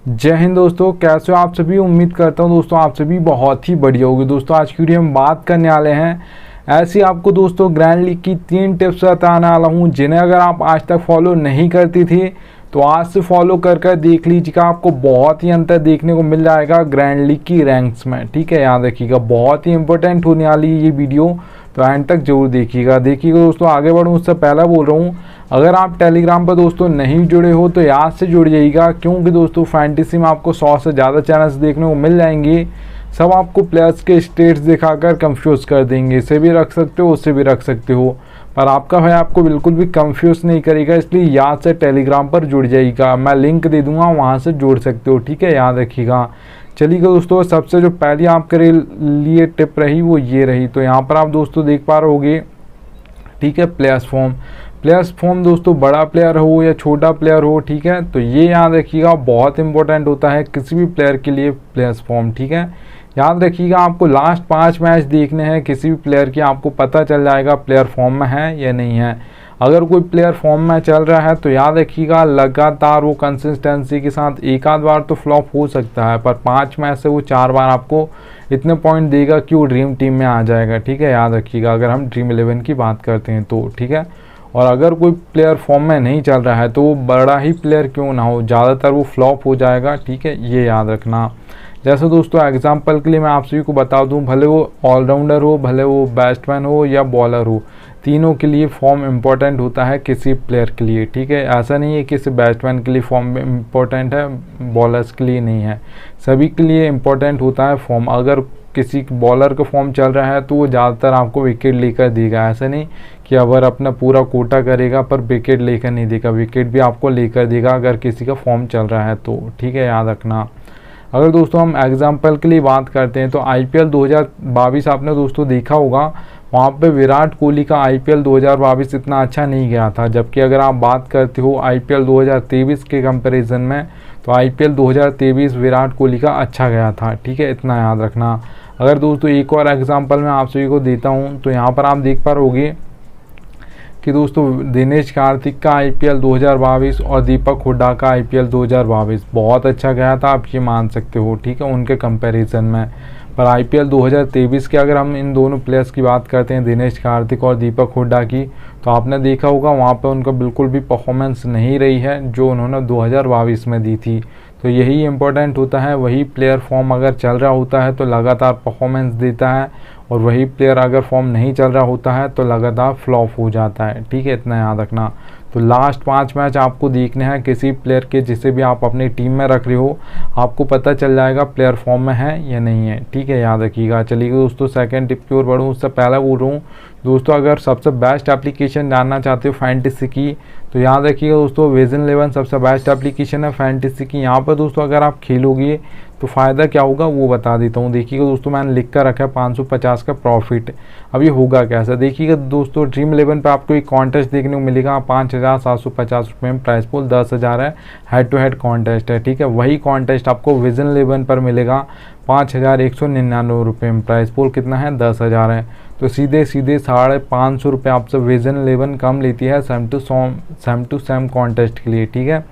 जय हिंद दोस्तों, कैसे हो आप सभी। उम्मीद करता हूँ दोस्तों आप सभी बहुत ही बढ़िया होगी। दोस्तों आज की वीडियो में बात करने वाले हैं ऐसी आपको दोस्तों ग्रैंड लीग की 3 टिप्स बताने वाला हूँ, जिन्हें अगर आप आज तक फॉलो नहीं करती थी तो आज से फॉलो कर देख लीजिएगा। आपको बहुत ही अंतर देखने को मिल जाएगा ग्रैंड लीग की रैंक्स में। ठीक है, याद रखिएगा, बहुत ही इंपॉर्टेंट होने वाली है ये वीडियो, तो एंड तक जरूर देखिएगा। दोस्तों आगे बढ़ूँ उससे पहले बोल रहा हूँ, अगर आप टेलीग्राम पर दोस्तों नहीं जुड़े हो तो याद से जुड़ जाइएगा, क्योंकि दोस्तों फैंटेसी में आपको 100 से ज़्यादा चैनल्स देखने को मिल जाएंगे। सब आपको प्लेयर्स के स्टेट्स दिखाकर कंफ्यूज कर देंगे। इसे भी रख सकते हो, उससे भी रख सकते हो, पर आपका भाई आपको बिल्कुल भी कंफ्यूज नहीं करेगा। इसलिए याद से टेलीग्राम पर जुड़ जाइएगा, मैं लिंक दे दूंगा, वहाँ से जुड़ सकते हो। ठीक है, याद रखिएगा। चलिए दोस्तों, सबसे जो पहली आपके लिए टिप रही वो ये रही। तो यहाँ पर आप दोस्तों देख पा रहे होगे, ठीक है, प्लेयर्स फॉर्म दोस्तों बड़ा प्लेयर हो या छोटा प्लेयर हो, ठीक है, तो ये याद रखिएगा, बहुत इंपॉर्टेंट होता है किसी भी प्लेयर के लिए प्लेयर्स फॉर्म। ठीक है, याद रखिएगा, आपको लास्ट 5 मैच देखने हैं किसी भी प्लेयर की, आपको पता चल जाएगा प्लेयर फॉर्म में है या नहीं है। अगर कोई प्लेयर फॉर्म में चल रहा है तो याद रखिएगा, लगातार वो कंसिस्टेंसी के साथ एक आध बार तो फ्लॉप हो सकता है, पर 5 मैच से वो 4 बार आपको इतने पॉइंट देगा कि वो ड्रीम टीम में आ जाएगा। ठीक है, याद रखिएगा, अगर हम ड्रीम 11 की बात करते हैं तो। ठीक है, और अगर कोई प्लेयर फॉर्म में नहीं चल रहा है तो वो बड़ा ही प्लेयर क्यों ना हो, ज़्यादातर वो फ्लॉप हो जाएगा। ठीक है, ये याद रखना। जैसे दोस्तों एग्जांपल के लिए मैं आप सभी को बता दूं, भले वो ऑलराउंडर हो, भले वो बैट्समैन हो या बॉलर हो, तीनों के लिए फॉर्म इम्पोर्टेंट होता है किसी प्लेयर के लिए। ठीक है, ऐसा नहीं है किसी बैट्समैन के लिए फॉर्म इम्पोर्टेंट है, बॉलर्स के लिए नहीं है, सभी के लिए इम्पोर्टेंट होता है फॉर्म। अगर किसी बॉलर का फॉर्म चल रहा है तो वो ज़्यादातर आपको विकेट लेकर देगा। ऐसा नहीं कि अगर अपना पूरा कोटा करेगा पर विकेट लेकर नहीं देगा, विकेट भी आपको लेकर देगा अगर किसी का फॉर्म चल रहा है तो। ठीक है, याद रखना। अगर दोस्तों हम एग्जाम्पल के लिए बात करते हैं तो IPL 2022 आपने दोस्तों देखा होगा, वहाँ पे विराट कोहली का IPL 2022 इतना अच्छा नहीं गया था। जबकि अगर आप बात करते हो IPL 2023 के कंपैरिजन में तो IPL 2023 विराट कोहली का अच्छा गया था। ठीक है, इतना याद रखना। अगर दोस्तों एक और एग्जांपल मैं आप सभी को देता हूँ तो यहाँ पर आप देख पा रहोगे कि दोस्तों दिनेश कार्तिक का IPL 2022 और दीपक हुड्डा का IPL 2022 बहुत अच्छा गया था, आप ये मान सकते हो। ठीक है, उनके कंपैरिजन में। पर IPL 2023 के अगर हम इन दोनों प्लेयर्स की बात करते हैं, दिनेश कार्तिक और दीपक हुड्डा की, तो आपने देखा होगा वहाँ पे उनका बिल्कुल भी परफॉर्मेंस नहीं रही है जो उन्होंने 2022 में दी थी। तो यही इम्पोर्टेंट होता है, वही प्लेयर फॉर्म अगर चल रहा होता है तो लगातार परफॉर्मेंस देता है, और वही प्लेयर अगर फॉर्म नहीं चल रहा होता है तो लगातार फ्लॉप हो जाता है। ठीक है, इतना याद रखना। तो लास्ट 5 मैच आपको देखने हैं किसी प्लेयर के जिसे भी आप अपनी टीम में रख रहे हो, आपको पता चल जाएगा प्लेयर फॉर्म में है या नहीं है। ठीक है, याद रखिएगा। चलिए दोस्तों सेकंड टिप की ओर बढ़ूँ उससे पहले बोल रहा हूँ दोस्तों, अगर सबसे बेस्ट एप्लीकेशन जानना चाहते हो फैंटेसी की तो याद रखिएगा दोस्तों, विजन 11 सबसे बेस्ट एप्लीकेशन है फैंटेसी की। यहाँ पर दोस्तों अगर आप खेलोगे तो फ़ायदा क्या होगा वो बता देता हूँ। देखिएगा दोस्तों, मैंने लिख कर रखा है 550 का प्रॉफिट। अब ये होगा कैसा, देखिएगा दोस्तों, ड्रीम 11 पे आपको एक कॉन्टेस्ट देखने को मिलेगा, 5750 रुपये में प्राइस पूल 10,000 है, हेड टू हेड कॉन्टेस्ट है। ठीक है, वही कॉन्टेस्ट आपको विजन 11 पर मिलेगा 5199 रुपये में, प्राइस पूल कितना है 10,000 है। तो सीधे 550 रुपये आपसे विजन 11 कम लेती है सेम टू सेम कॉन्टेस्ट के लिए। ठीक है,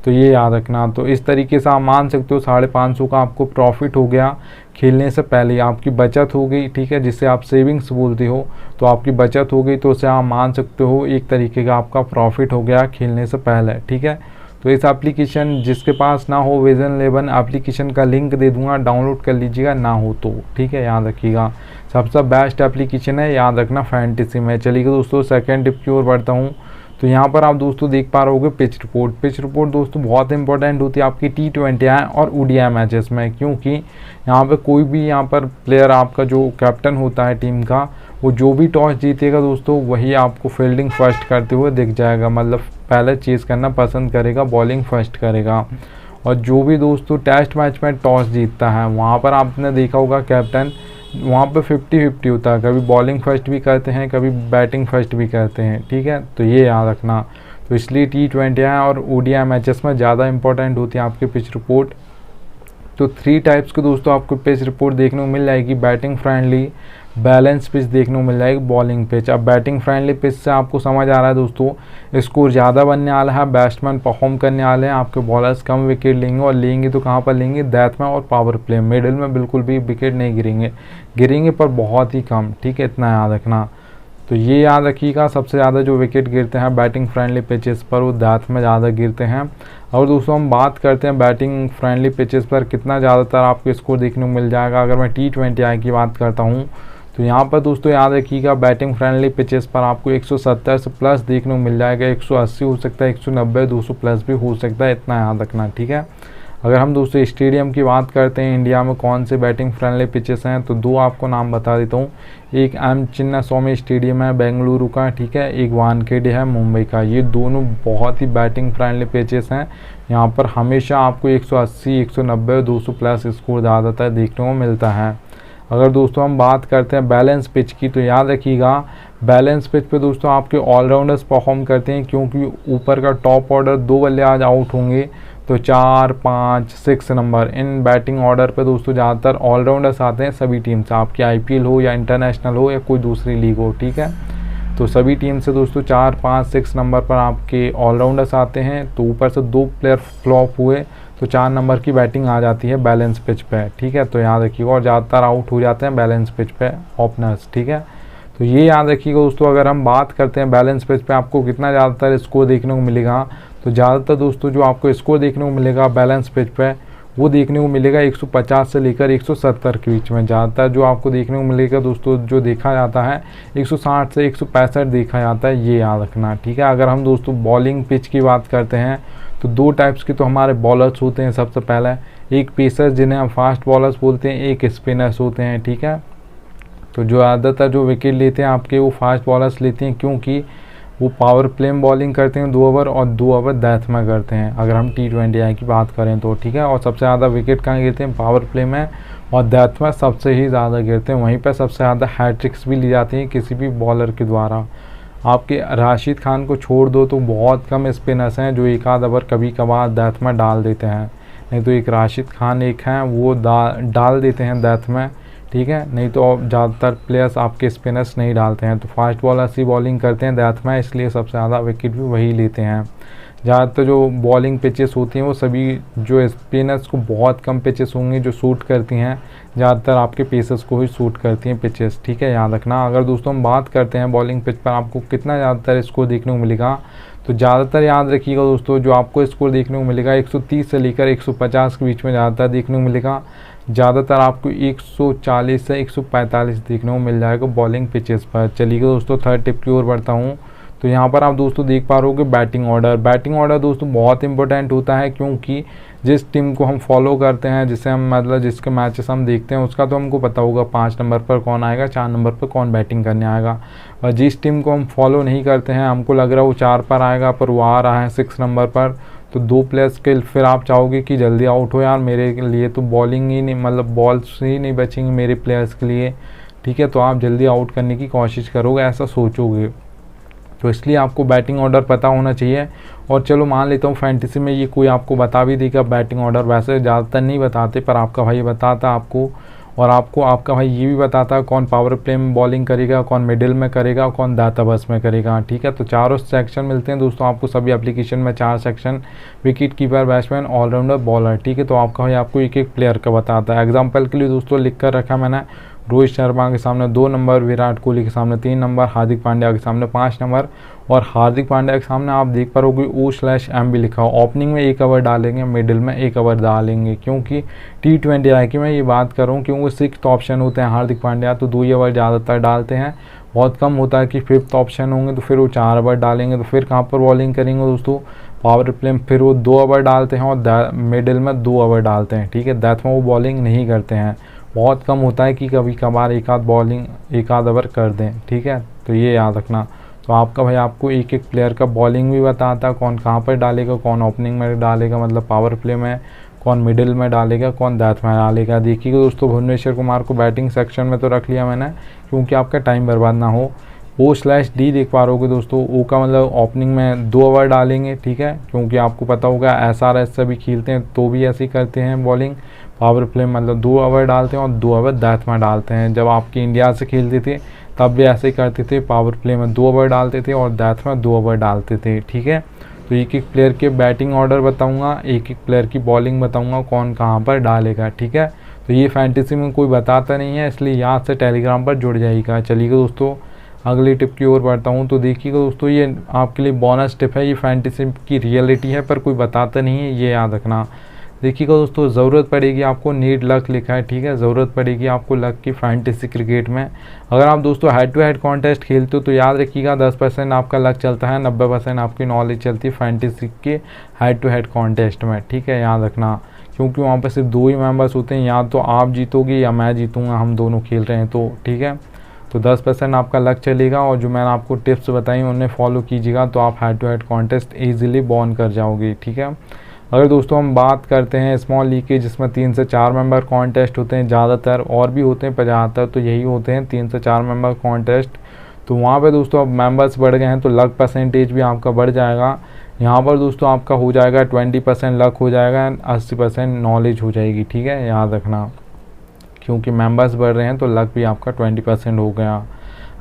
तो ये याद रखना। तो इस तरीके से आप मान सकते हो 550 का आपको प्रॉफिट हो गया खेलने से पहले, आपकी बचत हो गई। ठीक है, जिसे आप सेविंग्स बोलते हो, तो आपकी बचत हो गई, तो उसे आप मान सकते हो एक तरीके का आपका प्रॉफिट हो गया खेलने से पहले। ठीक है, तो इस एप्लीकेशन जिसके पास ना हो विजन 11 एप्लीकेशन का लिंक दे दूंगा, डाउनलोड कर लीजिएगा ना हो तो। ठीक है, याद रखिएगा, सबसे बेस्ट एप्लीकेशन है, याद रखना फैंटेसी में। चलिए दोस्तों सेकंड टिप की ओर बढ़ता हूँ। तो यहाँ पर आप दोस्तों देख पा रहे होगे पिच रिपोर्ट दोस्तों बहुत इंपॉर्टेंट होती है आपकी T20 और ODI मैचेस में, क्योंकि यहाँ पे कोई भी यहाँ पर प्लेयर आपका जो कैप्टन होता है टीम का, वो जो भी टॉस जीतेगा दोस्तों वही आपको फील्डिंग फर्स्ट करते हुए दिख जाएगा, मतलब पहले चेज़ करना पसंद करेगा, बॉलिंग फर्स्ट करेगा। और जो भी दोस्तों टेस्ट मैच में टॉस जीतता है वहाँ पर आपने देखा होगा कैप्टन वहाँ पे 50-50 होता है, कभी बॉलिंग फर्स्ट भी करते हैं, कभी बैटिंग फर्स्ट भी करते हैं। ठीक है, तो ये याद रखना। तो इसलिए T20 और ODI मैचेस में ज़्यादा इंपॉर्टेंट होती है आपकी पिच रिपोर्ट। तो 3 टाइप्स के दोस्तों आपको पिच रिपोर्ट देखने को मिल जाएगी। बैटिंग फ्रेंडली, बैलेंस पिच देखने को मिल जाएगी, बॉलिंग पिच। अब बैटिंग फ्रेंडली पिच से आपको समझ आ रहा है दोस्तों स्कोर ज़्यादा बनने वाला है, बैट्समैन परफॉर्म करने वाले हैं, आपके बॉलर्स कम विकेट लेंगे, और लेंगे तो कहाँ पर लेंगे, डेथ में और पावर प्ले। मिडिल में बिल्कुल भी विकेट नहीं गिरेंगे पर बहुत ही कम, ठीक है, इतना याद रखना। तो ये याद रखिएगा, सबसे ज़्यादा जो विकेट गिरते हैं बैटिंग फ्रेंडली पिचेस पर वो डेथ में ज़्यादा गिरते हैं। और दोस्तों हम बात करते हैं बैटिंग फ्रेंडली पिचेस पर कितना ज़्यादातर आपको स्कोर देखने को मिल जाएगा। अगर मैं T20I की बात करता हूँ तो यहाँ पर दोस्तों याद रखिएगा बैटिंग फ्रेंडली पिचेस पर आपको 170 से प्लस देखने को मिल जाएगा, 180 हो सकता है, 190, 200 प्लस भी हो सकता है, इतना याद रखना, ठीक है। अगर हम दोस्तों स्टेडियम की बात करते हैं इंडिया में कौन से बैटिंग फ्रेंडली पिचेस हैं, तो 2 आपको नाम बता देता हूँ। एक एम चिन्नास्वामी स्टेडियम है बेंगलुरु का, ठीक है, एक वानखेड़े है मुंबई का। ये दोनों बहुत ही बैटिंग फ्रेंडली पिचेस हैं। यहाँ पर हमेशा आपको 180, 190, 200 प्लस स्कोर ज़्यादातर देखने को मिलता है। अगर दोस्तों हम बात करते हैं बैलेंस पिच की, तो याद रखिएगा बैलेंस पिच पे दोस्तों आपके ऑलराउंडर्स परफॉर्म करते हैं, क्योंकि ऊपर का टॉप ऑर्डर 2 बल्लेबाज आउट होंगे तो 4, 5, 6 नंबर इन बैटिंग ऑर्डर पे दोस्तों ज़्यादातर ऑलराउंडर्स आते हैं सभी टीम से, आपकी IPL हो या इंटरनेशनल हो या कोई दूसरी लीग हो, ठीक है। तो सभी टीम से दोस्तों 4, 5, 6 नंबर पर आपके ऑलराउंडर्स आते हैं। तो ऊपर से 2 प्लेयर फ्लॉप हुए तो 4 नंबर की बैटिंग आ जाती है बैलेंस पिच पे, ठीक है। तो याद रखिएगा, और ज़्यादातर आउट हो जाते हैं बैलेंस पिच पे ओपनर्स, ठीक है। तो ये याद रखिएगा दोस्तों। अगर हम बात करते हैं बैलेंस पिच पे आपको कितना ज़्यादातर स्कोर देखने को मिलेगा, तो ज़्यादातर दोस्तों जो आपको स्कोर देखने को मिलेगा बैलेंस पिच पे वो देखने को मिलेगा 150 से लेकर 170 के बीच में। ज़्यादातर जो आपको देखने को मिलेगा दोस्तों जो देखा जाता है 160 से 165 देखा जाता है, ये याद रखना, ठीक है। अगर हम दोस्तों बॉलिंग पिच की बात करते हैं तो 2 टाइप्स के तो हमारे बॉलर्स होते हैं। सबसे पहले एक पेसर्स जिन्हें हम फास्ट बॉलर्स बोलते हैं, एक स्पिनर्स होते हैं, ठीक है। तो जो ज़्यादातर जो विकेट लेते हैं आपके वो फास्ट बॉलर्स लेते हैं, क्योंकि वो पावर प्ले में बॉलिंग करते हैं 2 ओवर और 2 ओवर डेथ में करते हैं, अगर हम T20I की बात करें तो, ठीक है। और सबसे ज़्यादा विकेट कहाँ गिरते हैं, पावर प्ले में, और डेथ में सबसे ही ज़्यादा गिरते हैं। वहीं पर सबसे ज़्यादा हैट्रिक्स भी ली जाती हैं किसी भी बॉलर के द्वारा। आपके राशिद खान को छोड़ दो तो बहुत कम स्पिनर्स हैं जो एक आध ओवर कभी कभार डेथ में डाल देते हैं, नहीं तो एक राशिद खान एक हैं वो डाल देते हैं डेथ में, ठीक है। नहीं तो ज़्यादातर प्लेयर्स आपके स्पिनर्स नहीं डालते हैं। तो फास्ट बॉलर्स ही बॉलिंग करते हैं डेथ में, इसलिए सबसे ज़्यादा विकेट भी वही लेते हैं। ज़्यादातर जो बॉलिंग पिचेस होती हैं वो सभी जो स्पिनर्स को बहुत कम पिचेस होंगी जो सूट करती हैं, ज़्यादातर आपके पेसर्स को ही सूट करती हैं पिचेस, ठीक है, याद रखना। अगर दोस्तों हम बात करते हैं बॉलिंग पिच पर आपको कितना ज़्यादातर स्कोर देखने को मिलेगा, तो ज़्यादातर याद रखिएगा दोस्तों जो आपको स्कोर देखने को मिलेगा 130 से लेकर 150 के बीच में ज़्यादातर देखने को मिलेगा। ज़्यादातर आपको 140 से 145 देखने को मिल जाएगा बॉलिंग पिचेस पर। चलिए दोस्तों थर्ड टिप की ओर बढ़ता हूँ। तो यहाँ पर आप दोस्तों देख पा रहे हो कि बैटिंग ऑर्डर दोस्तों बहुत इंपॉर्टेंट होता है, क्योंकि जिस टीम को हम फॉलो करते हैं, जिसे हम मतलब जिसके मैचेस हम देखते हैं उसका तो हमको पता होगा 5 नंबर पर कौन आएगा, 4 नंबर पर कौन बैटिंग करने आएगा। और जिस टीम को हम फॉलो नहीं करते हैं, हमको लग रहा है वो 4 पर आएगा पर वो आ रहा है 6 नंबर पर, तो 2 प्लेयर्स के फिर आप चाहोगे कि जल्दी आउट हो यार, मेरे लिए तो बॉलिंग ही नहीं, मतलब बॉल्स ही नहीं बचेंगे मेरे प्लेयर्स के लिए, ठीक है। तो आप जल्दी आउट करने की कोशिश करोगे, ऐसा सोचोगे। तो इसलिए आपको बैटिंग ऑर्डर पता होना चाहिए। और चलो मान लेता हूँ फैंटेसी में ये कोई आपको बता भी देगा बैटिंग ऑर्डर, वैसे ज़्यादातर नहीं बताते पर आपका भाई बताता आपको, और आपको आपका भाई ये भी बताता है कौन पावर प्ले में बॉलिंग करेगा, कौन मिडिल में करेगा, कौन दाताबस में करेगा, ठीक है। तो चारों सेक्शन मिलते हैं दोस्तों आपको सभी एप्लीकेशन में, 4 section, wicket keeper, batsman, all rounder, bowler, ठीक है। तो आपका भाई आपको एक एक प्लेयर का बताता है। एग्जाम्पल के लिए दोस्तों लिख कर रखा मैंने, रोहित शर्मा के सामने 2 नंबर, विराट कोहली के सामने 3 नंबर, हार्दिक पांड्या के सामने 5 नंबर, और हार्दिक पांड्या के सामने आप देख पा रहे हो O/M भी लिखा हो। ओपनिंग में 1 ओवर डालेंगे, मिडिल में 1 ओवर डालेंगे, क्योंकि T20I की मैं ये बात कर रहा हूँ, क्योंकि 6th ऑप्शन होते हैं हार्दिक पांड्या, तो 2 ही ओवर ज़्यादातर डालते हैं। बहुत कम होता है कि 5th ऑप्शन होंगे तो फिर वो 4 ओवर डालेंगे, तो फिर कहाँ पर बॉलिंग करेंगे दोस्तों, पावर प्ले में फिर वो 2 ओवर डालते हैं, और मिडिल में 2 ओवर डालते हैं, ठीक है। डेथ में वो बॉलिंग नहीं करते हैं, बहुत कम होता है कि कभी कभार एक आध ओवर कर दें, ठीक है। तो ये याद रखना। तो आपका भाई आपको एक एक प्लेयर का बॉलिंग भी बताता है, कौन कहाँ पर डालेगा, कौन ओपनिंग में डालेगा मतलब पावर प्ले में, कौन मिडिल में डालेगा, कौन डेथ में डालेगा। देखिएगा दोस्तों भुवनेश्वर कुमार को बैटिंग सेक्शन में तो रख लिया मैंने, क्योंकि आपका टाइम बर्बाद ना हो। O/D देख पा रहे होगे दोस्तों। O का मतलब ओपनिंग में 2 ओवर डालेंगे, ठीक है, क्योंकि आपको पता होगा SRH से भी खेलते हैं तो भी ऐसे ही करते हैं बॉलिंग। पावर प्ले मतलब 2 ओवर डालते हैं और 2 ओवर डेथ में डालते हैं। जब आपकी इंडिया से खेलते थे तब भी ऐसे ही करते थे, पावर प्ले में 2 ओवर डालते थे और डेथ में 2 ओवर डालते थे, ठीक है। तो एक एक प्लेयर के बैटिंग ऑर्डर बताऊंगा, एक एक प्लेयर की बॉलिंग बताऊंगा, कौन कहाँ पर डालेगा, ठीक है। तो ये फैंटेसी में कोई बताता नहीं है, इसलिए याद से टेलीग्राम पर जुड़ जाइएगा। चलिएगा दोस्तों अगली टिप की ओर बढ़ता हूँ। तो देखिएगा दोस्तों, ये आपके लिए बोनस टिप है, ये फैंटेसी की रियलिटी है पर कोई बताता नहीं है, ये याद रखना। देखिएगा दोस्तों, ज़रूरत पड़ेगी आपको, नीड लक लिखा है, ठीक है, ज़रूरत पड़ेगी आपको लक की फैंटेसी क्रिकेट में। अगर आप दोस्तों हेड टू हेड कॉन्टेस्ट खेलते हो तो याद रखिएगा 10% आपका लक चलता है, 90% आपकी नॉलेज चलती है फैंटेसी के हेड टू हेड कॉन्टेस्ट में, ठीक है, याद रखना। क्योंकि वहाँ पर सिर्फ 2 ही मेंबर्स होते हैं, या तो आप जीतोगे या मैं जीतूँगा, हम दोनों खेल रहे हैं तो, ठीक है। तो 10% आपका लक चलेगा और जो मैंने आपको टिप्स बताई उन्हें फॉलो कीजिएगा तो आप head to head contest easily born कर जाओगे, ठीक है। अगर दोस्तों हम बात करते हैं स्मॉल लीग की, जिसमें 3 से 4 मेंबर कॉन्टेस्ट होते हैं ज़्यादातर, और भी होते हैं 75, तो यही होते हैं 3 से 4 मेंबर कॉन्टेस्ट। तो वहाँ पे दोस्तों अब मेंबर्स बढ़ गए हैं तो लक परसेंटेज भी आपका बढ़ जाएगा। यहाँ पर दोस्तों आपका हो जाएगा 20% लक हो जाएगा, 80% नॉलेज हो जाएगी, ठीक है, याद रखना। क्योंकि मेंबर्स बढ़ रहे हैं तो लक भी आपका 20% हो गया।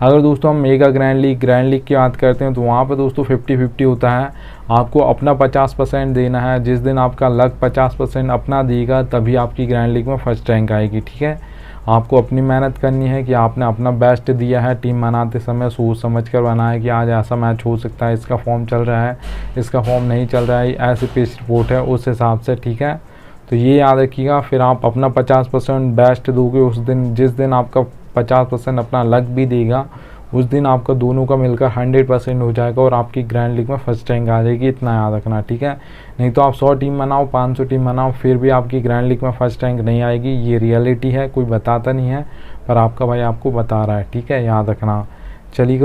अगर दोस्तों हम मेगा ग्रैंड लीग की बात करते हैं तो वहाँ पर दोस्तों 50-50 होता है। आपको अपना 50% देना है। जिस दिन आपका लक 50% अपना देगा तभी आपकी ग्रैंड लीग में फर्स्ट रैंक आएगी, ठीक है। आपको अपनी मेहनत करनी है कि आपने अपना बेस्ट दिया है, टीम बनाते समय सोच समझ कर बनाया कि आज ऐसा मैच हो सकता है, इसका फॉर्म चल रहा है, इसका फॉर्म नहीं चल रहा है, ऐसे पिच रिपोर्ट है, उस हिसाब से, ठीक है। तो ये याद रखिएगा, फिर आप अपना 50% बेस्ट दोगे उस दिन, जिस दिन आपका 50% अपना लक भी देगा उस दिन आपका दोनों का मिलकर 100% हो जाएगा और आपकी ग्रैंड लीग में फर्स्ट रैंक आ जाएगी, इतना याद रखना, ठीक है। नहीं तो आप 100 टीम बनाओ, 500 टीम बनाओ, फिर भी आपकी ग्रैंड लीग में फर्स्ट रैंक नहीं आएगी। ये रियलिटी है, कोई बताता नहीं है पर आपका भाई आपको बता रहा है, ठीक है, याद रखना। चलिए